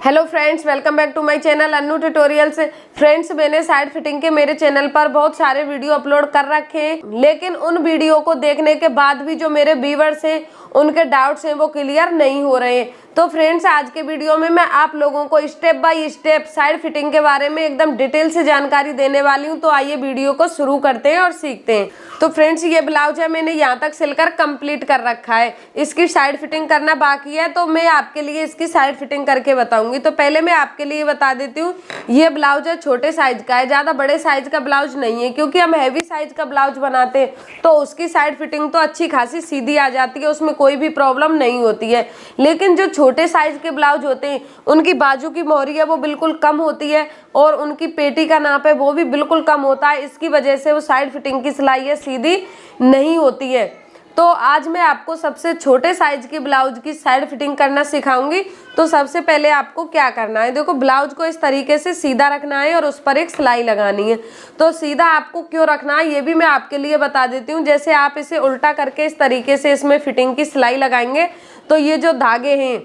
Hello friends, welcome back to my channel Annu tutorials. Friends, मैंने side fitting के मेरे channel पर बहुत सारे वीडियो अपलोड कर रखे हैं, लेकिन उन वीडियो को देखने के बाद भी जो मेरे व्यूअर्स हैं उनके डाउट्स हैं वो क्लियर नहीं हो रहे हैं। तो फ्रेंड्स, आज के वीडियो में मैं आप लोगों को step by step side fitting के बारे में एकदम डिटेल से जानकारी देने वाली हूँ। तो आइए वीडियो को शुरू करते हैं और सीखते हैं। तो फ्रेंड्स, ये ब्लाउज है, मैंने यहाँ तक सिलकर कंप्लीट कर रखा है। इसकी साइड फिटिंग करना बाकी है, तो मैं आपके लिए इसकी साइड फिटिंग करके बताऊंगी। तो पहले मैं आपके लिए बता देती हूँ, ये ब्लाउज है छोटे साइज का है, ज़्यादा बड़े साइज का ब्लाउज नहीं है, क्योंकि हम हैवी साइज का ब्लाउज बनाते हैं तो उसकी साइड फिटिंग तो अच्छी खासी सीधी आ जाती है, उसमें कोई भी प्रॉब्लम नहीं होती है। लेकिन जो छोटे साइज के ब्लाउज होते हैं उनकी बाजू की मोहरी है वो बिल्कुल कम होती है और उनकी पेटी का नाप है वो भी बिल्कुल कम होता है। इसकी वजह से वो साइड फिटिंग की सिलाई है सीधी नहीं होती है। तो आज मैं आपको सबसे छोटे साइज के ब्लाउज की साइड फिटिंग करना सिखाऊंगी। तो सबसे पहले आपको क्या करना है, देखो ब्लाउज को इस तरीके से सीधा रखना है और उस पर एक सिलाई लगानी है। तो सीधा आपको क्यों रखना है ये भी मैं आपके लिए बता देती हूँ। जैसे आप इसे उल्टा करके इस तरीके से इसमें फिटिंग की सिलाई लगाएंगे तो ये जो धागे हैं,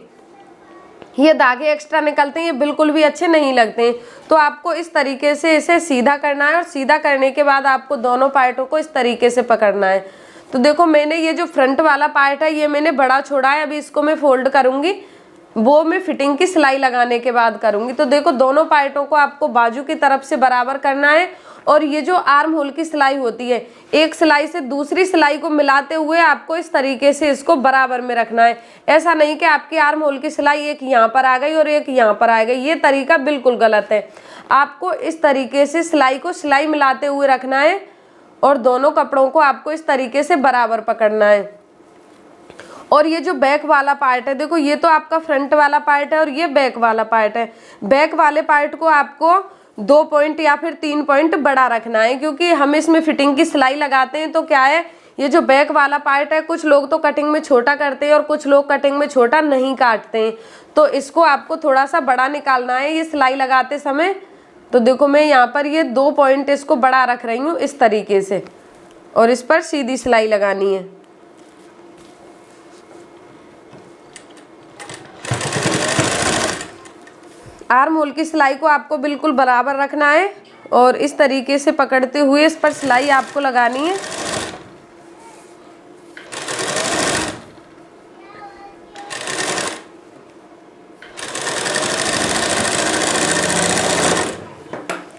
ये धागे एक्स्ट्रा निकलते हैं, ये बिल्कुल भी अच्छे नहीं लगते हैं। तो आपको इस तरीके से इसे सीधा करना है और सीधा करने के बाद आपको दोनों पार्टों को इस तरीके से पकड़ना है। तो देखो मैंने ये जो फ्रंट वाला पार्ट है ये मैंने बड़ा छोड़ा है, अभी इसको मैं फोल्ड करूंगी, वो मैं फिटिंग की सिलाई लगाने के बाद करूंगी। तो देखो दोनों पार्टों को आपको बाजू की तरफ से बराबर करना है और ये जो आर्म होल की सिलाई होती है, एक सिलाई से दूसरी सिलाई को मिलाते हुए आपको इस तरीके से इसको बराबर में रखना है। ऐसा नहीं कि आपकी आर्म होल की सिलाई एक यहाँ पर आ गई और एक यहाँ पर आ गई, ये तरीका बिल्कुल गलत है। आपको इस तरीके से सिलाई को सिलाई मिलाते हुए रखना है और दोनों कपड़ों को आपको इस तरीके से बराबर पकड़ना है। और ये जो बैक वाला पार्ट है, देखो ये तो आपका फ्रंट वाला पार्ट है और ये बैक वाला पार्ट है। बैक वाले पार्ट को आपको 2 पॉइंट या फिर 3 पॉइंट बड़ा रखना है, क्योंकि हम इसमें फिटिंग की सिलाई लगाते हैं। तो क्या है, ये जो बैक वाला पार्ट है कुछ लोग तो कटिंग में छोटा करते हैं और कुछ लोग कटिंग में छोटा नहीं काटते हैं। तो इसको आपको थोड़ा सा बड़ा निकालना है ये सिलाई लगाते समय। तो देखो मैं यहाँ पर ये 2 पॉइंट इसको बड़ा रख रही हूँ इस तरीके से और इस पर सीधी सिलाई लगानी है। आर्म होल की सिलाई को आपको बिल्कुल बराबर रखना है और इस तरीके से पकड़ते हुए इस पर सिलाई आपको लगानी है।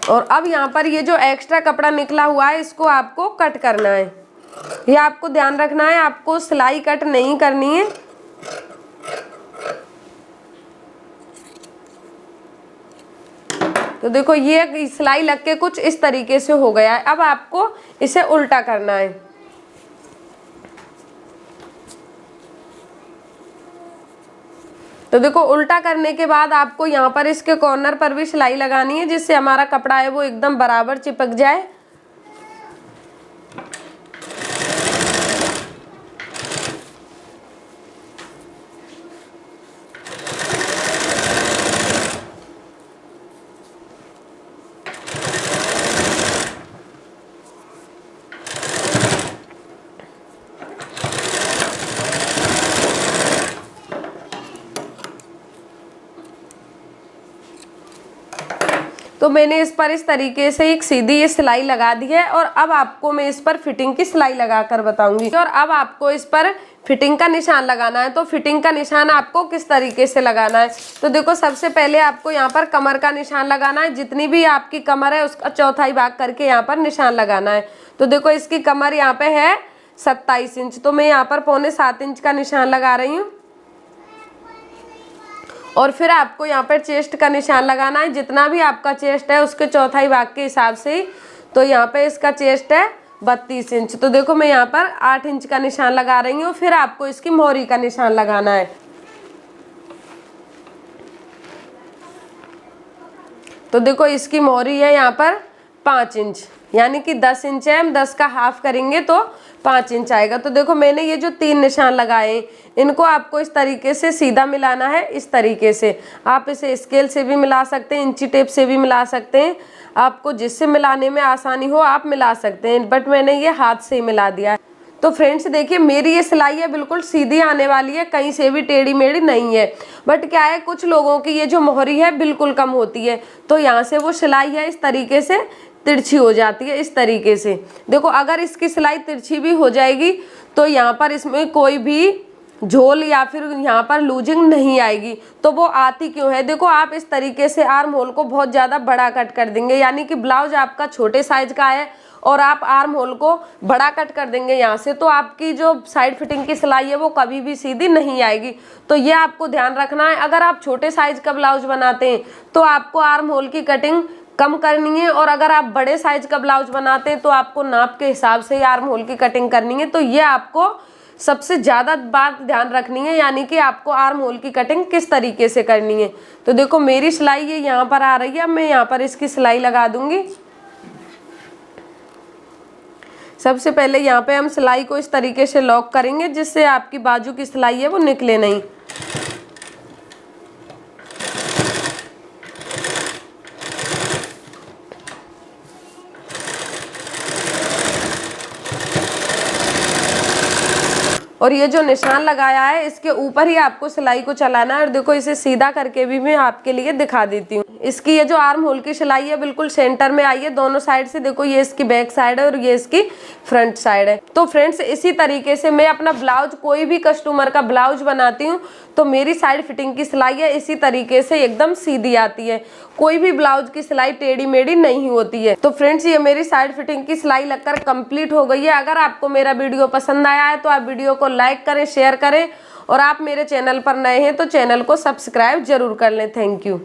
और अब यहाँ पर ये जो एक्स्ट्रा कपड़ा निकला हुआ है इसको आपको कट करना है। ये आपको ध्यान रखना है, आपको सिलाई कट नहीं करनी है। तो देखो ये सिलाई लग के कुछ इस तरीके से हो गया है। अब आपको इसे उल्टा करना है। तो देखो उल्टा करने के बाद आपको यहाँ पर इसके कॉर्नर पर भी सिलाई लगानी है, जिससे हमारा कपड़ा है वो एकदम बराबर चिपक जाए। तो मैंने इस पर इस तरीके से एक सीधी ये सिलाई लगा दी है और अब आपको मैं इस पर फिटिंग की सिलाई लगाकर बताऊंगी। और अब आपको इस पर फिटिंग का निशान लगाना है। तो फिटिंग का निशान आपको किस तरीके से लगाना है, तो देखो सबसे पहले आपको यहाँ पर कमर का निशान लगाना है। जितनी भी आपकी कमर है उसका चौथाई भाग करके यहाँ पर निशान लगाना है। तो देखो इसकी कमर यहाँ पे है 27 इंच, तो मैं यहाँ पर 6.25 इंच का निशान लगा रही हूँ। और फिर आपको यहाँ पर चेस्ट का निशान लगाना है। जितना भी आपका चेस्ट है उसके चौथाई भाग के हिसाब से ही। तो यहाँ पे इसका चेस्ट है 32 इंच, तो देखो मैं यहाँ पर 8 इंच का निशान लगा रही हूँ। फिर आपको इसकी मोहरी का निशान लगाना है। तो देखो इसकी मोहरी है यहाँ पर 5 इंच, यानी कि 10 इंच है, हम 10 का हाफ करेंगे तो 5 इंच आएगा। तो देखो मैंने ये जो 3 निशान लगाए इनको आपको इस तरीके से सीधा मिलाना है। इस तरीके से आप इसे स्केल से भी मिला सकते हैं, इंची टेप से भी मिला सकते हैं, आपको जिससे मिलाने में आसानी हो आप मिला सकते हैं, बट मैंने ये हाथ से ही मिला दिया है। तो फ्रेंड्स देखिए मेरी ये सिलाई है बिल्कुल सीधी आने वाली है, कहीं से भी टेढ़ी मेढ़ी नहीं है। बट क्या है, कुछ लोगों की ये जो मोहरी है बिल्कुल कम होती है, तो यहाँ से वो सिलाई है इस तरीके से तिरछी हो जाती है। इस तरीके से देखो, अगर इसकी सिलाई तिरछी भी हो जाएगी तो यहाँ पर इसमें कोई भी झोल या फिर यहाँ पर लूजिंग नहीं आएगी। तो वो आती क्यों है, देखो आप इस तरीके से आर्म होल को बहुत ज़्यादा बड़ा कट कर देंगे, यानी कि ब्लाउज आपका छोटे साइज का है और आप आर्म होल को बड़ा कट कर देंगे यहाँ से, तो आपकी जो साइड फिटिंग की सिलाई है वो कभी भी सीधी नहीं आएगी। तो ये आपको ध्यान रखना है। अगर आप छोटे साइज का ब्लाउज बनाते हैं तो आपको आर्म होल की कटिंग कम करनी है, और अगर आप बड़े साइज का ब्लाउज बनाते हैं तो आपको नाप के हिसाब से आर्म होल की कटिंग करनी है। तो ये आपको सबसे ज़्यादा बात ध्यान रखनी है, यानी कि आपको आर्म होल की कटिंग किस तरीके से करनी है। तो देखो मेरी सिलाई ये यहाँ पर आ रही है, अब मैं यहाँ पर इसकी सिलाई लगा दूंगी। सबसे पहले यहाँ पे हम सिलाई को इस तरीके से लॉक करेंगे जिससे आपकी बाजू की सिलाई है वो निकले नहीं। और ये जो निशान लगाया है इसके ऊपर ही आपको सिलाई को चलाना है। और देखो इसे सीधा करके भी मैं आपके लिए दिखा देती हूँ। इसकी ये जो आर्म होल की सिलाई है बिल्कुल सेंटर में आई है दोनों साइड से। देखो ये इसकी बैक साइड है और ये इसकी फ्रंट साइड है। तो फ्रेंड्स इसी तरीके से मैं अपना ब्लाउज, कोई भी कस्टमर का ब्लाउज बनाती हूँ तो मेरी साइड फिटिंग की सिलाई है इसी तरीके से एकदम सीधी आती है। कोई भी ब्लाउज की सिलाई टेढ़ी मेढ़ी नहीं होती है। तो फ्रेंड्स ये मेरी साइड फिटिंग की सिलाई लगकर कंप्लीट हो गई है। अगर आपको मेरा वीडियो पसंद आया है तो आप वीडियो को लाइक करें, शेयर करें, और आप मेरे चैनल पर नए हैं तो चैनल को सब्सक्राइब जरूर कर लें। Thank you.